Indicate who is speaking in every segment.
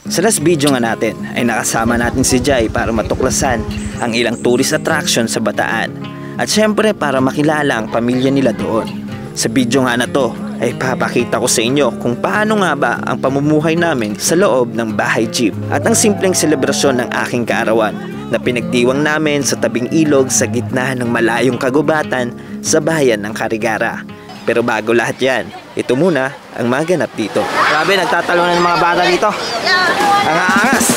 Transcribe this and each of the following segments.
Speaker 1: Sa last video nga natin ay nakasama natin si Jai para matuklasan ang ilang tourist attraction sa Bataan at syempre para makilala ang pamilya nila doon. Sa video nga na to ay papakita ko sa inyo kung paano nga ba ang pamumuhay namin sa loob ng bahay jeep at ang simpleng selebrasyon ng aking kaarawan na pinagdiwang namin sa tabing ilog sa gitna ng malayong kagubatan sa bayan ng Carigara. Pero bago lahat yan, ito muna ang maganap dito. Grabe, nagtatalunan ng mga bata dito. Ang aangas!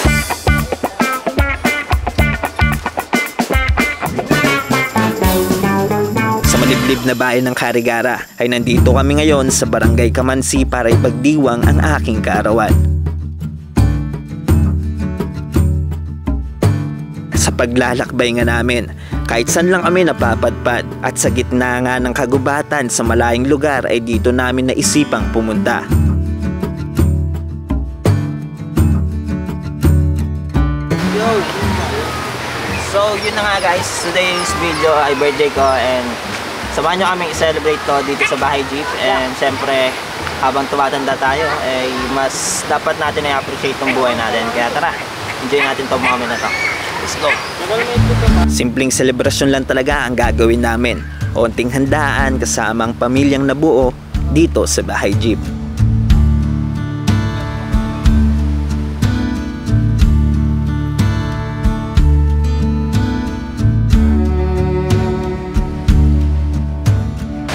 Speaker 1: Sa maliblib na bayan ng Carigara ay nandito kami ngayon sa Barangay Kamansi para ipagdiwang ang aking kaarawan. Sa paglalakbay nga namin, kahit saan lang kami napapadpad at sa gitna nga ng kagubatan sa malayong lugar ay dito namin naisipang pumunta. Yo! So yun na nga guys, today's video ay birthday ko and samahan nyo kaming i-celebrate to dito sa bahay jeep. And syempre habang tumatanda tayo ay mas dapat natin i-appreciate tong buhay natin. Kaya tara, enjoy natin tong moment na to. Let's go! Simpleng selebrasyon lang talaga ang gagawin namin. Onting handaan kasama ang pamilyang nabuo dito sa bahay jeep.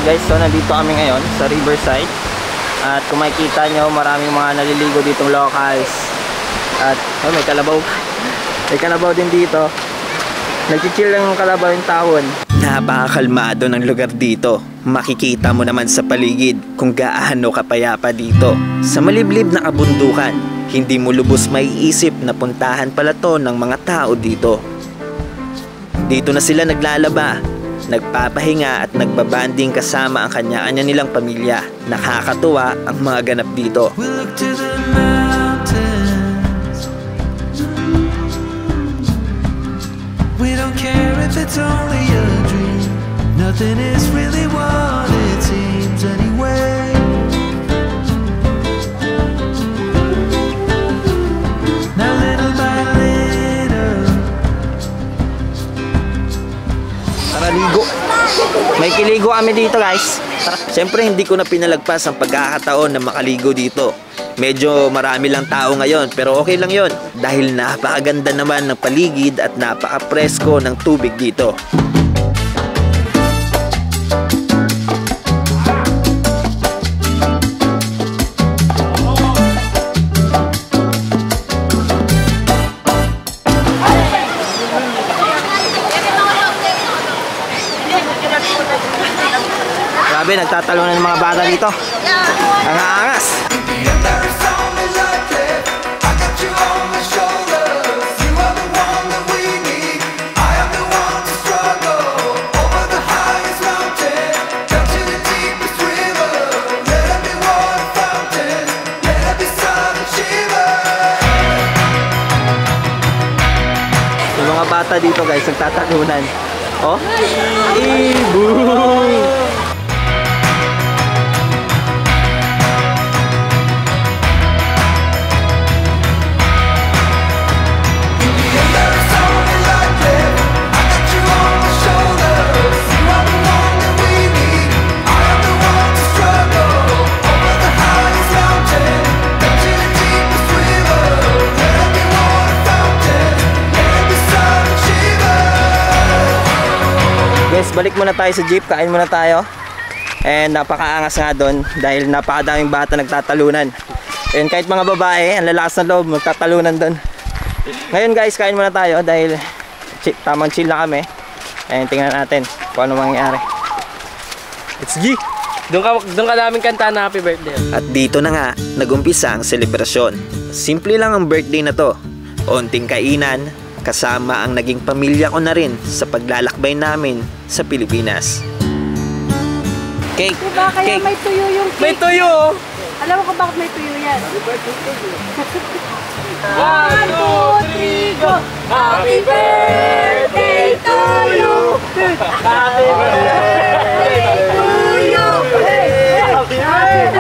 Speaker 1: Guys, so nandito kami ngayon sa Riverside. At kung makikita nyo, maraming mga naliligo ditong locals. At oh, may kalabaw. May kalabaw din dito. Nagchichill lang yung kalabaw yung tawon. Napakakalmado ng lugar dito. Makikita mo naman sa paligid kung gaano kapayapa dito. Sa maliblib na kabundukan, hindi mo lubos maiisip na puntahan pala to ng mga tao dito. Dito na sila naglalaba, nagpapahinga at nagbabanding kasama ang kanya-kanya nilang pamilya. Nakakatuwa ang mga ganap dito.
Speaker 2: We don't care if it's only a dream. Nothing is really what it seems anyway. Now little by little.
Speaker 1: Tara, ligo. May kiligo kami dito guys. Siyempre hindi ko na pinalagpas ang pagkakataon na makaligo dito. Medyo marami lang tao ngayon pero okay lang yon dahil napakaganda naman ng paligid at napaka-presko ng tubig dito. Grabe, nagtatalunan ng mga bata dito. Ang aangas! Yung mga bata dito guys, nagtatalunan. Oh? Ibu! Guys, balik muna tayo sa jeep, kain muna tayo. And napakaangas nga doon dahil napakadaming bata nagtatalunan. And kahit mga babae, ang lalakas na loob, magtatalunan doon. Ngayon guys, kain muna tayo dahil tamang chill na kami. And tingnan natin kung ano mangyayari.
Speaker 3: It's G! Doon ka namin kanta na happy birthday.
Speaker 1: At dito na nga, nagumpisa ang selebrasyon. Simple lang ang birthday na to. Onting kainan, kasama ang naging pamilya ko na rin sa paglalakbay namin sa Pilipinas. Cake!
Speaker 4: Diba kaya
Speaker 1: Cake!
Speaker 4: may tuyo yung cake?
Speaker 3: May tuyo!
Speaker 4: Alam mo kung bakit may tuyo yan?
Speaker 3: 1, 2, 3, go! Happy birthday to you! Happy birthday to you! Happy birthday!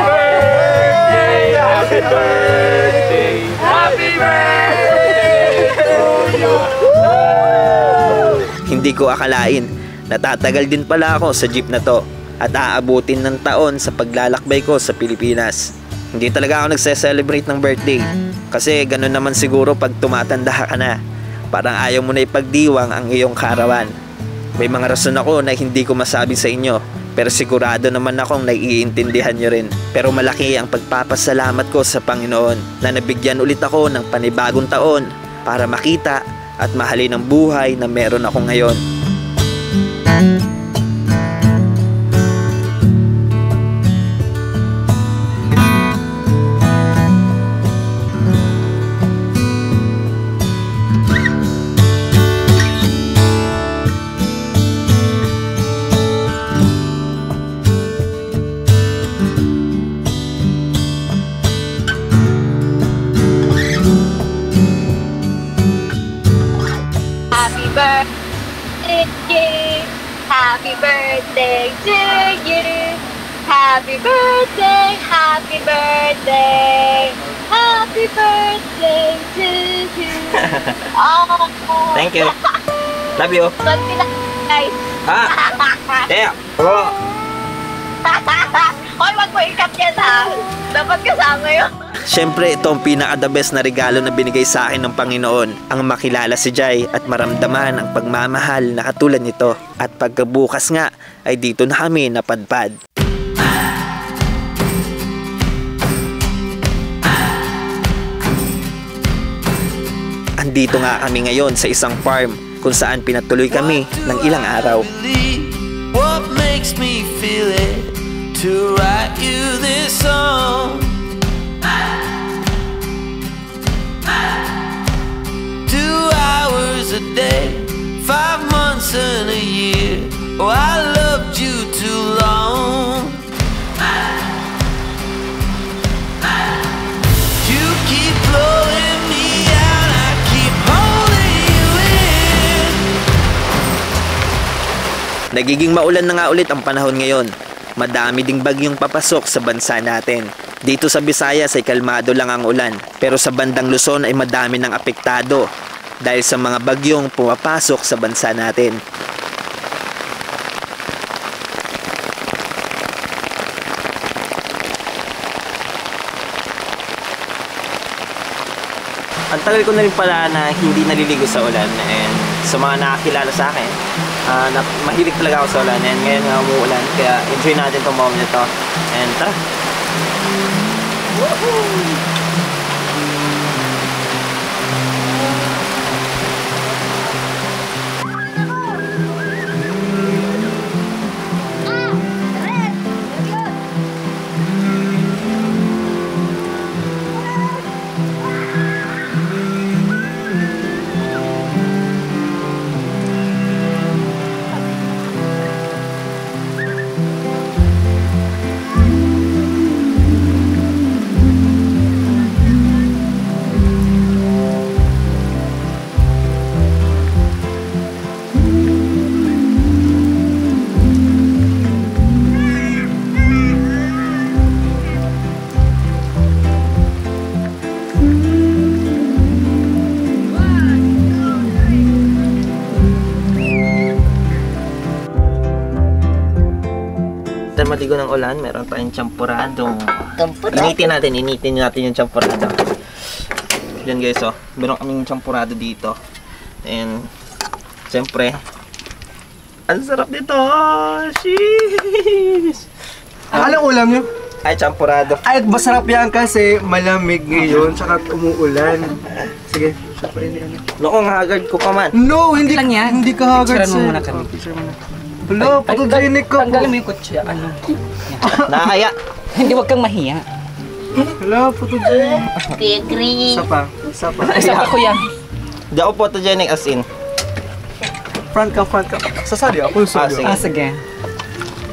Speaker 3: Happy birthday! Happy birthday!
Speaker 1: Hindi ko akalain, natatagal din pala ako sa jeep na to at aabutin ng taon sa paglalakbay ko sa Pilipinas. Hindi talaga ako nagse-celebrate ng birthday kasi ganun naman siguro pag tumatanda ka na. Parang ayaw mo na ipagdiwang ang iyong karawan. May mga rason ako na hindi ko masabi sa inyo, pero sigurado naman akong naiintindihan nyo rin. Pero malaki ang pagpapasalamat ko sa Panginoon na nabigyan ulit ako ng panibagong taon para makita at mahalin ang buhay na meron ako ngayon.
Speaker 4: Happy birthday to you. Happy birthday, happy birthday. Happy birthday to you. Oh.
Speaker 1: Thank you. Love you.
Speaker 4: Ba't guys?
Speaker 1: Ha? Teo. Oh.
Speaker 4: Hoy, wag mo ikat yan ha. Dapat kasama yun.
Speaker 1: Siyempre, ito ang pinaka-the best na regalo na binigay sa akin ng Panginoon. Ang makilala si Jai at maramdaman ang pagmamahal na katulad nito. At pagkabukas nga, ay dito na kami napadpad. Andito nga kami ngayon sa isang farm kung saan pinatuloy kami ng ilang araw.
Speaker 2: What makes me feel it to write you this song? 2 hours a day, 5 months and a year. Oh, I loved you too long. You keep blowing me out, I keep holding you in.
Speaker 1: Nagiging maulan na nga ulit ang panahon ngayon. Madami ding bagyong papasok sa bansa natin. Dito sa Visayas ay kalmado lang ang ulan, pero sa bandang Luzon ay madami ng apektado dahil sa mga bagyong pumapasok sa bansa natin. Ang tagal ko na rin pala na hindi naliligo sa ulan, and sa mga nakakilala sa akin, mahilig talaga ako sa ulan, and ngayon nga umuulan, kaya enjoy natin itong moment nito, and tara! Woohoo! Maligo ng ulan, meron pa yung champuradong. Initin natin yung champurado. Yan guys, oh. Meron kaming champurado dito. And siyempre, ang sarap nito. Sheesh!
Speaker 3: Anong ulam nyo?
Speaker 1: Ay, champurado.
Speaker 3: Ay, masarap yan kasi malamig ngayon, tsaka umuulan. Sige, syempre hindi.
Speaker 1: Naku, hagard ko pa man.
Speaker 3: No, hindi lang yan. Hindi ka hagard,
Speaker 5: Picturean mo muna kami.
Speaker 3: Hello, patuturinig ko.
Speaker 5: Tanggalin mo yung kutsi. Ano?
Speaker 1: Nakakaya.
Speaker 5: Hindi, wag kang mahiya.
Speaker 3: Hello, patuturinig.
Speaker 4: Tigri.
Speaker 3: Isa pa.
Speaker 5: Isa pa, kuya.
Speaker 1: Di ako photogenic as in.
Speaker 3: Front ka. Sasali ako.
Speaker 1: Sige.
Speaker 5: Sige.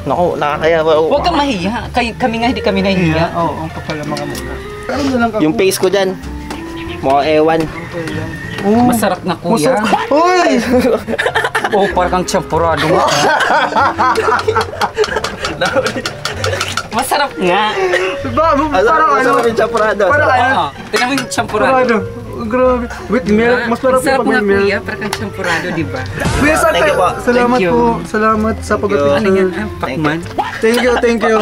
Speaker 1: Naku, nakakaya ba?
Speaker 5: Huwag kang mahiya. Kami nga, hindi kami nahiya.
Speaker 3: Oo, kapal ang mga mukha. Pero na lang ako.
Speaker 1: Yung face ko dyan, mga ewan.
Speaker 5: Masarap na, kuya.
Speaker 3: Uy!
Speaker 5: Oh, parang kang champurado nga. Masarap nga.
Speaker 3: Diba? Parang ano?
Speaker 1: Masarap yung champurado.
Speaker 3: Parang ano?
Speaker 5: Oo, tingnan mo yung champurado.
Speaker 3: grabe. With milk, mas marami
Speaker 5: Sarap
Speaker 3: pag may
Speaker 5: nga
Speaker 3: milk.
Speaker 5: kuya, para kang champurado, di ba?
Speaker 3: Kuya, sa
Speaker 1: Thank you po.
Speaker 3: salamat
Speaker 5: Thank you.
Speaker 3: po. Salamat sa
Speaker 5: Ano
Speaker 3: pag-picture.
Speaker 5: yan? Pakman?
Speaker 3: Thank you.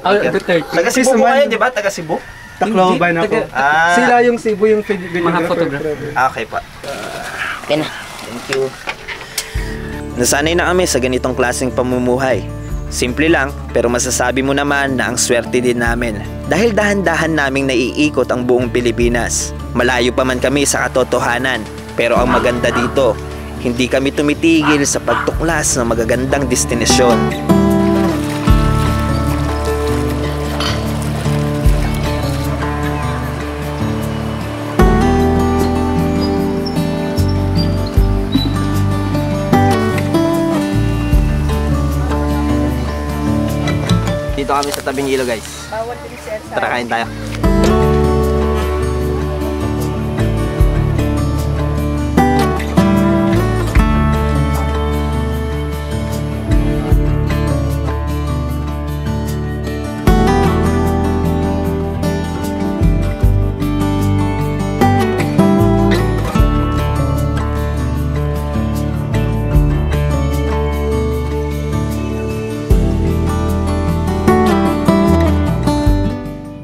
Speaker 5: Oh, the 30.
Speaker 1: Taga Cebu po kayo, di ba? Taga Cebu?
Speaker 3: Tacloban ako.
Speaker 5: Taga-
Speaker 1: Ah,
Speaker 3: Sila yung Cebu yung videographer.
Speaker 5: photographer.
Speaker 1: okay pa. Okay na. Thank you. Nasanay na kami sa ganitong klaseng pamumuhay. Simple lang, pero masasabi mo naman na ang swerte din namin. Dahil dahan-dahan naming naiikot ang buong Pilipinas. Malayo pa man kami sa katotohanan. Pero ang maganda dito, hindi kami tumitigil sa pagtuklas ng magagandang destinasyon. Dito kami sa tabing ilog, guys.
Speaker 4: Bawal din sir sa...
Speaker 1: Tara, kain tayo.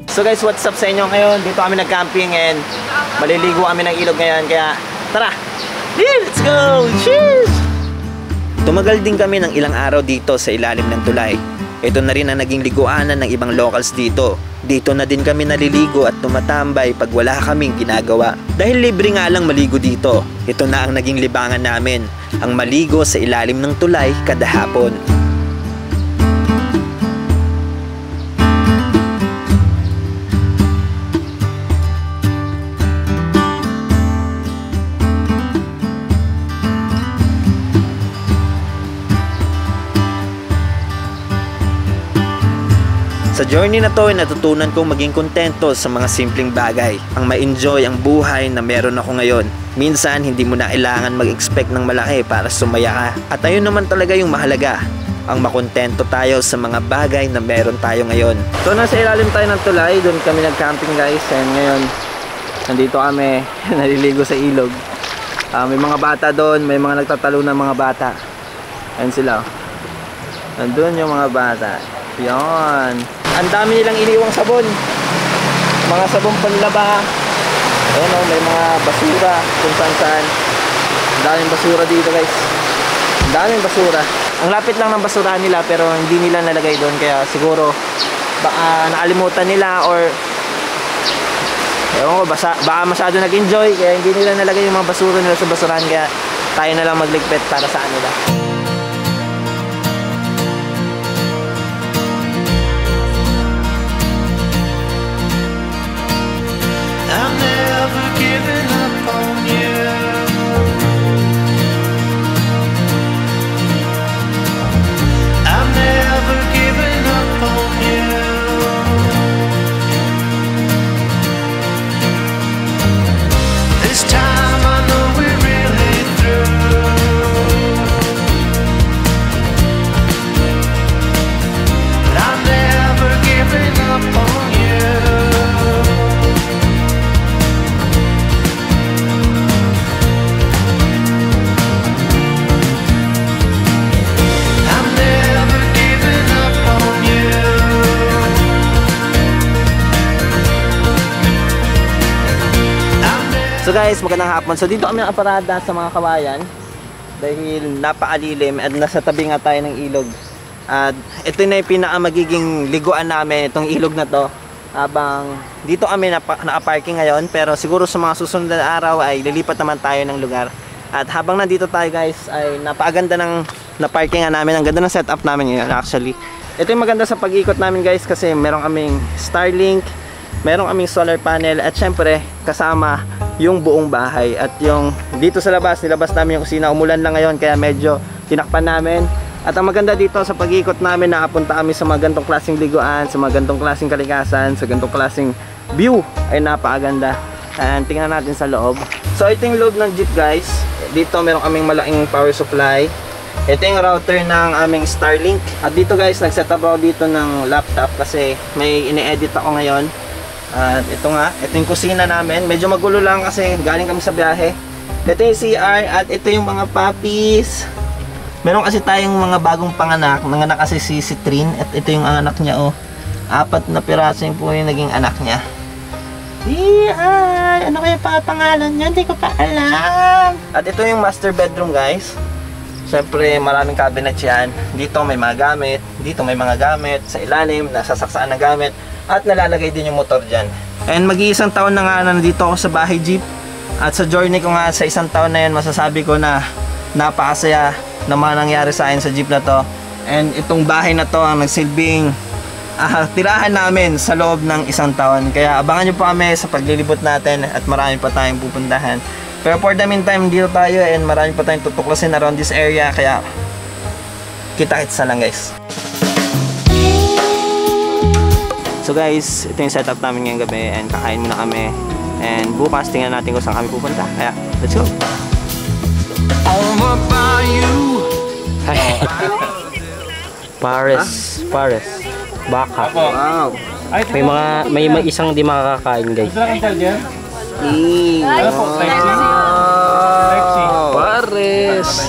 Speaker 1: So guys, what's up sa inyo ngayon? Dito kami nag-camping and maliligo kami ng ilog ngayon. Kaya tara! Yeah, let's go! Cheers! Tumagal din kami ng ilang araw dito sa ilalim ng tulay. Ito na rin ang naging liguanan ng ibang locals dito. Dito na din kami naliligo at tumatambay pag wala kaming ginagawa. Dahil libre nga lang maligo dito. Ito na ang naging libangan namin. Ang maligo sa ilalim ng tulay kada hapon. Sa journey na to ay natutunan kong maging kontento sa mga simpleng bagay. Ang ma-enjoy ang buhay na meron ako ngayon. Minsan hindi mo na kailangan mag-expect ng malaki para sumaya ka. At ayun naman talaga yung mahalaga. Ang makontento tayo sa mga bagay na meron tayo ngayon. So nasa ilalim tayo ng tulay, doon kami nag-camping guys. And ngayon, nandito kami, naliligo sa ilog. May mga bata doon, may mga nagtatalo ng mga bata. Ayun sila. Nandun yung mga bata. Yan. Ang dami nilang iniwang sabon. Mga sabon panlaba. Ayan o, may mga basura kung saan. Ang daming basura dito guys. Ang daming basura. Ang lapit lang ng basura nila pero hindi nila nalagay doon. Kaya siguro baka nakalimutan nila or ewan ko, baka masyado nag-enjoy. Kaya hindi nila nalagay yung mga basura nila sa basurahan. Kaya tayo na lang magligpit para sa kanila.
Speaker 2: I'm never giving up on you. I'm never giving up on you. This time I know we're really through. But I'm never giving up on you. I'm never giving up on you.
Speaker 1: So guys, magandang hapon. So dito kami nakaparada sa mga kawayan dahil napakalilim at nasa tabi nga tayo ng ilog. At ito na yung pinaka magiging liguan namin, itong ilog na to. Habang dito kami naka-parking ngayon, pero siguro sa mga susunod na araw ay lilipat naman tayo ng lugar. At habang nandito tayo guys, ay napakaganda ng na-parkingan namin. Ang ganda ng setup namin ngayon actually. Ito yung maganda sa pag-ikot namin guys kasi meron kaming Starlink, meron kaming solar panel at syempre kasama yung buong bahay. At yung dito sa labas, nilabas namin yung kusina. Umulan lang ngayon kaya medyo tinakpan namin. At ang maganda dito sa pag-ikot namin, nakapunta kami sa mga gantong klaseng liguan, sa mga gantong klaseng kalikasan, sa gantong klaseng view ay napakaganda. And tingnan natin sa loob. So ito yung loob ng jeep guys. Dito meron kaming malaking power supply. Ito yung router ng aming Starlink. At dito guys, nag-set up ako dito ng laptop kasi may ini-edit ako ngayon. At ito nga, ito yung kusina namin. Medyo magulo lang kasi galing kami sa biyahe. Ito yung CR at ito yung mga puppies. Meron kasi tayong mga bagong panganak. Nanganak kasi si Trin at ito yung anak niya oh. 4 na piraso yung po yung naging anak niya. Ano kaya pangalan niya? Hindi ko pa alam. At ito yung master bedroom guys. Siyempre maraming cabinet yan. Dito may mga gamit. Dito may mga gamit. Sa ilalim, nasasaksaan na gamit. At nalalagay din yung motor dyan. And mag-iisang taon na nga nandito ako sa bahay jeep. At sa journey ko nga sa isang taon na yan, masasabi ko na napakasaya na mga nangyari sa akin sa jeep na to. And itong bahay na to ang nagsilbing tirahan namin sa loob ng isang taon. Kaya abangan nyo po kami sa paglilibot natin at marami pa tayong pupuntahan. Pero for the meantime, dito tayo and marami pa tayong tutuklasin around this area. Kaya kita-kits na lang guys. So guys, ito yung setup namin ngayong gabi and kakain muna kami. And bukas tingnan natin kung saan kami pupunta. Kaya let's go!
Speaker 2: Over by you.
Speaker 5: Pares. Baka.
Speaker 1: Wow!
Speaker 5: May isang di makakakain guys.
Speaker 1: Wow! Pares!